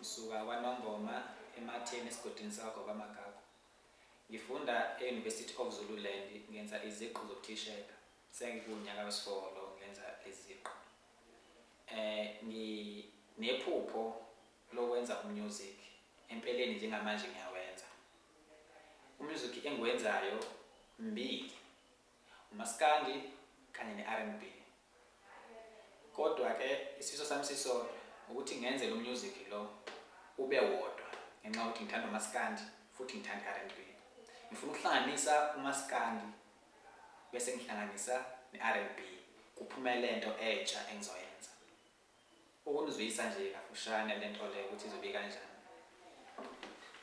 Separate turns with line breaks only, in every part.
Ngisuka kwaNongoma ematheni esigodini sakwaGobamagagu. Ngifunda e-University of Zululand ngenza iziqu zobuthishela. Sengikunyaka wesi-4 lo ngenza iziqu. Nephupho lokwenza umusic. Empeleni njengamanje ngiyawenza. Umusic engiwenzayo mbili. Umaskandi kanye ne-R&B. Kodwa ke isifiso sami sisodwa ukuthi ngenze lo music lo ube wodwa ngenxa yokuthi ngithanda umaskandi futhi ngithanda i-R&B. Ngifuna ukuhlanganisa umaskandi bese ngihlanganisa ne-R&B kuphumele lento entsha engizoyenza. Ukunizwisa nje kafushane lento le ukuthi izobe kanjani.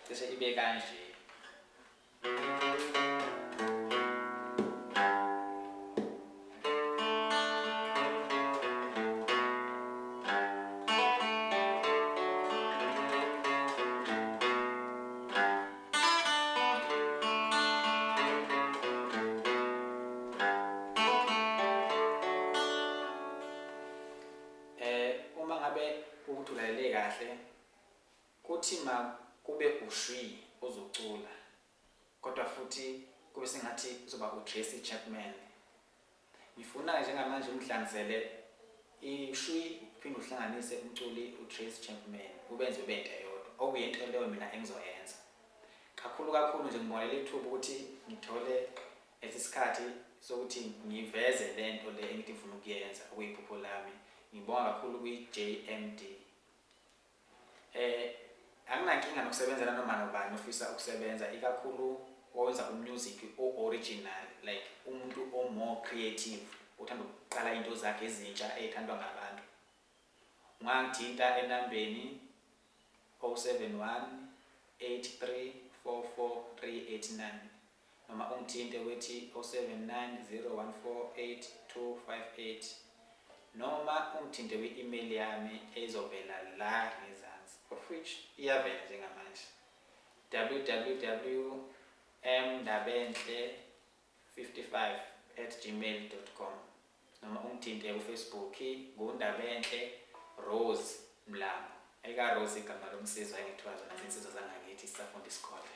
Cishe ibe kanje. Uma ngabe ukuthulalele kahle kuthi kube ushwi ozocula kodwa futhi kube sengathi uzoba uTracy Chapman. Ngifuna njengamanje umhlanganisele ishwi phinde uhlanganise umculi uTracy Chapman ubenze ube into eyodwa okuyinto leyo mina engizoyenza. Kakhulu nje ngibonela ithuba ukuthi ngithole isikhathi sokuthi ngiveze lento le engithi ngifuna ukuyenza okuyiphupho lami. Ngibonga kakhulu kwi-JMD. Anginankinga nokusebenzela noma nobani ofisa ukusebenza ikakhulu owenza umusic o-original like umuntu o-more creative uthanda ukuqala into zakhe ezintsha ezithandwa ngabantu. Ungangithinta enambeni 071 83 44 389 noma ungithinte wethi 079 014 8258 noma ungithinte kwi-email yami ezovela la ngezansi of which iyavela njengamanje www.mdabenhle55@gmail.com noma ungithinte kuFacebook nguNdabenhle Rose Mlambo. Eka Rose igama lomsizwa engithiwa zona izinsizwa zangakithi sisafunda isikole.